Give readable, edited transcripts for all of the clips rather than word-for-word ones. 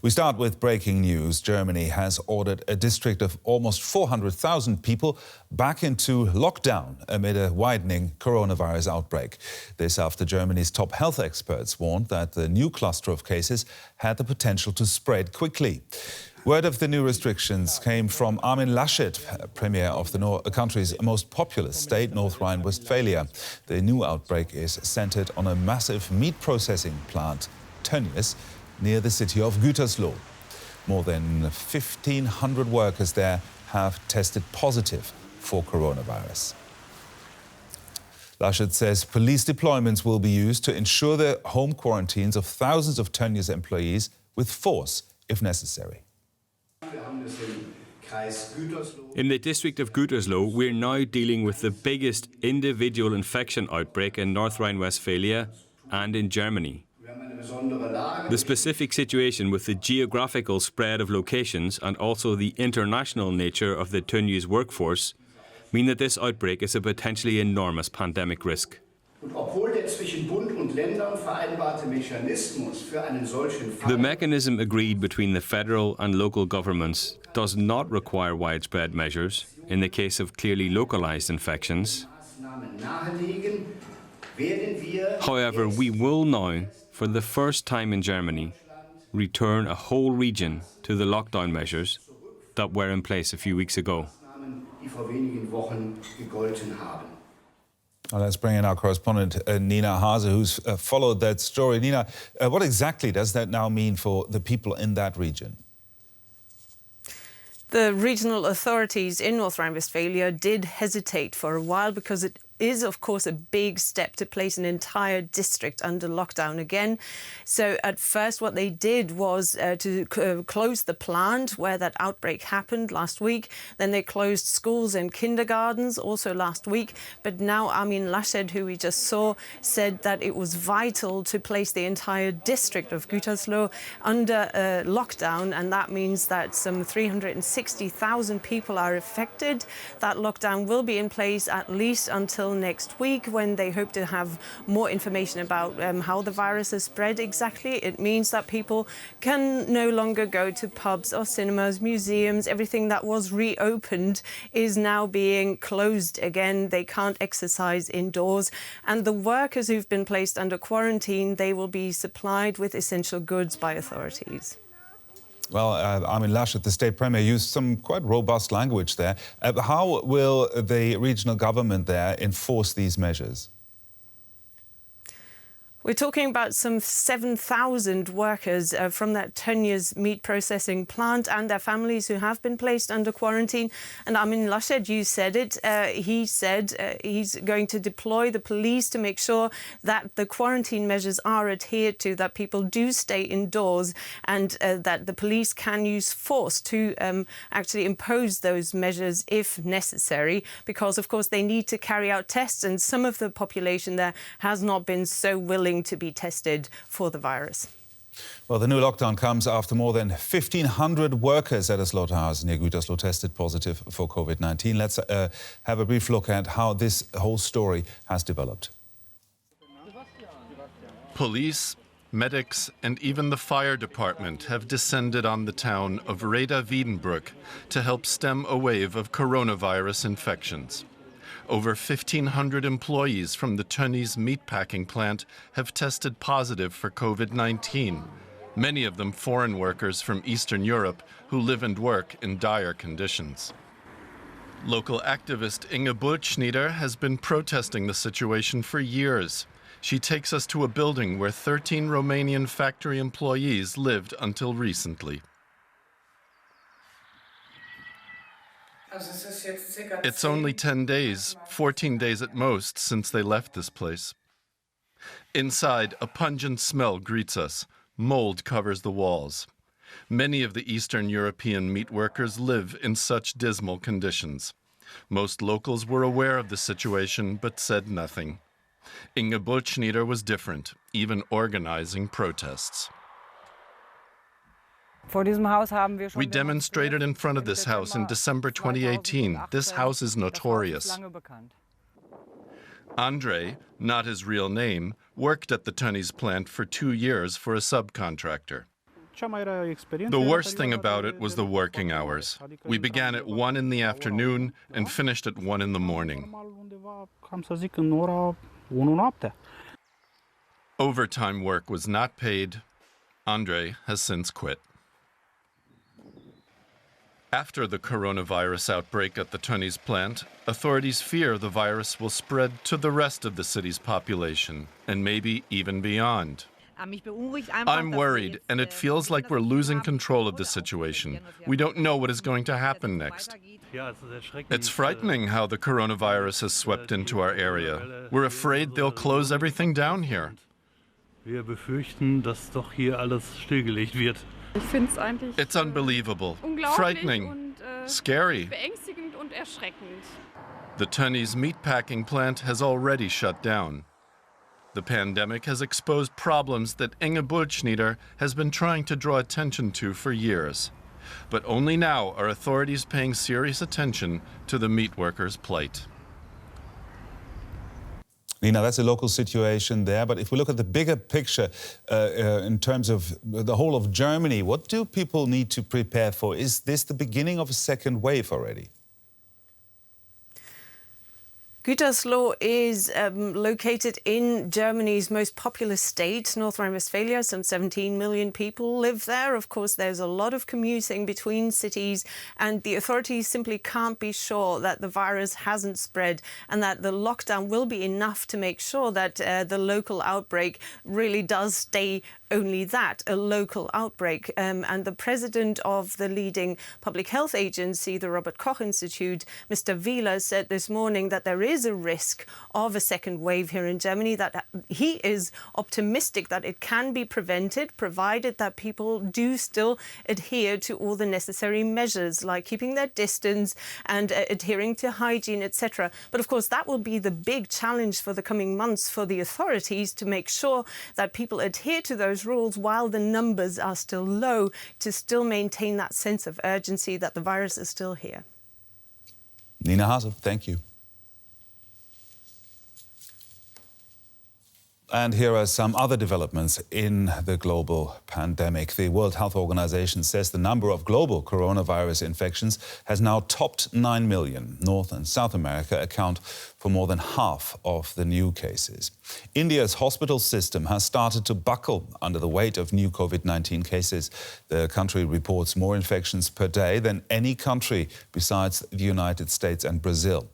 We start with breaking news. Germany has ordered a district of almost 400,000 people back into lockdown amid a widening coronavirus outbreak. This after Germany's top health experts warned that the new cluster of cases had the potential to spread quickly. Word of the new restrictions came from Armin Laschet, premier of the country's most populous state, North Rhine Westphalia. The new outbreak is centered on a massive meat processing plant, Tönnies, near the city of Gütersloh. More than 1,500 workers there have tested positive for coronavirus. Laschet says police deployments will be used to ensure the home quarantines of thousands of Tönnies employees with force, if necessary. In the district of Gütersloh, we're now dealing with the biggest individual infection outbreak in North Rhine Westphalia and in Germany. The specific situation with the geographical spread of locations and also the international nature of the Tönnies workforce mean that this outbreak is a potentially enormous pandemic risk. The mechanism agreed between the federal and local governments does not require widespread measures in the case of clearly localized infections. However, we will now, for the first time in Germany, return a whole region to the lockdown measures that were in place a few weeks ago. Well, let's bring in our correspondent Nina Hase, who's followed that story. Nina, what exactly does that now mean for the people in that region? The regional authorities in North Rhine Westphalia did hesitate for a while because it is, of course, a big step to place an entire district under lockdown again. So at first what they did was to close the plant where that outbreak happened last week. Then they closed schools and kindergartens also last week. But now Armin Laschet, who we just saw, said that it was vital to place the entire district of Gütersloh under lockdown. And that means that some 360,000 people are affected. That lockdown will be in place at least until next week, when they hope to have more information about how the virus has spread exactly. It means that people can no longer go to pubs or cinemas, museums. Everything that was reopened is now being closed again. They can't exercise indoors. And the workers who've been placed under quarantine, they will be supplied with essential goods by authorities. Well, Armin Laschet, the state premier, used some quite robust language there. How will the regional government there enforce these measures? We're talking about some 7,000 workers from that Tönnies meat processing plant and their families who have been placed under quarantine. And Armin Laschet, you said it, he said he's going to deploy the police to make sure that the quarantine measures are adhered to, that people do stay indoors, and that the police can use force to actually impose those measures if necessary, because, of course, they need to carry out tests, and some of the population there has not been so willing to be tested for the virus. Well, the new lockdown comes after more than 1,500 workers at a slaughterhouse near Gütersloh tested positive for COVID-19. Let's have a brief look at how this whole story has developed. Police, medics and even the fire department have descended on the town of Rhine Westphalia to help stem a wave of coronavirus infections. Over 1,500 employees from the Tönnies meatpacking plant have tested positive for COVID-19, many of them foreign workers from Eastern Europe who live and work in dire conditions. Local activist Inge Bultschneider has been protesting the situation for years. She takes us to a building where 13 Romanian factory employees lived until recently. It's only 10 days, 14 days at most, since they left this place. Inside, a pungent smell greets us. Mold covers the walls. Many of the Eastern European meat workers live in such dismal conditions. Most locals were aware of the situation, but said nothing. Inge Bultschneider was different, even organizing protests. We demonstrated in front of this house in December 2018. This house is notorious. Andrei, not his real name, worked at the Tönnies plant for 2 years for a subcontractor. The worst thing about it was the working hours. We began at 1 in the afternoon and finished at 1 in the morning. Overtime work was not paid. Andre has since quit. After the coronavirus outbreak at the Tönnies plant, authorities fear the virus will spread to the rest of the city's population, and maybe even beyond. I'm worried, and it feels like we're losing control of the situation. We don't know what is going to happen next. It's frightening how the coronavirus has swept into our area. We're afraid they'll close everything down here. It's unbelievable, frightening, scary. The Tönnies meatpacking plant has already shut down. The pandemic has exposed problems that Inge Bultschnieder has been trying to draw attention to for years. But only now are authorities paying serious attention to the meat workers' plight. Nina, that's a local situation there, but if we look at the bigger picture in terms of the whole of Germany, what do people need to prepare for? Is this the beginning of a second wave already? Gütersloh is located in Germany's most populous state, North Rhine Westphalia. Some 17 million people live there. Of course, there's a lot of commuting between cities, and the authorities simply can't be sure that the virus hasn't spread and that the lockdown will be enough to make sure that the local outbreak really does stay only that, a local outbreak. And the president of the leading public health agency, the Robert Koch Institute, Mr. Wieler, said this morning that there is a risk of a second wave here in Germany, that he is optimistic that it can be prevented, provided that people do still adhere to all the necessary measures, like keeping their distance and adhering to hygiene, etc. But of course, that will be the big challenge for the coming months for the authorities, to make sure that people adhere to those rules while the numbers are still low, to still maintain that sense of urgency that the virus is still here. Nina Hase, thank you. And here are some other developments in the global pandemic. The World Health Organization says the number of global coronavirus infections has now topped 9 million. North and South America account for more than half of the new cases. India's hospital system has started to buckle under the weight of new COVID-19 cases. The country reports more infections per day than any country besides the United States and Brazil.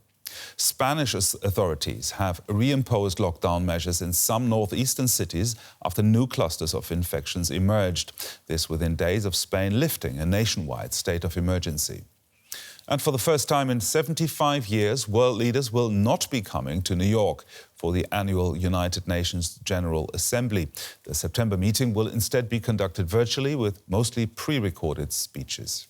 Spanish authorities have reimposed lockdown measures in some northeastern cities after new clusters of infections emerged. This within days of Spain lifting a nationwide state of emergency. And for the first time in 75 years, world leaders will not be coming to New York for the annual United Nations General Assembly. The September meeting will instead be conducted virtually with mostly pre-recorded speeches.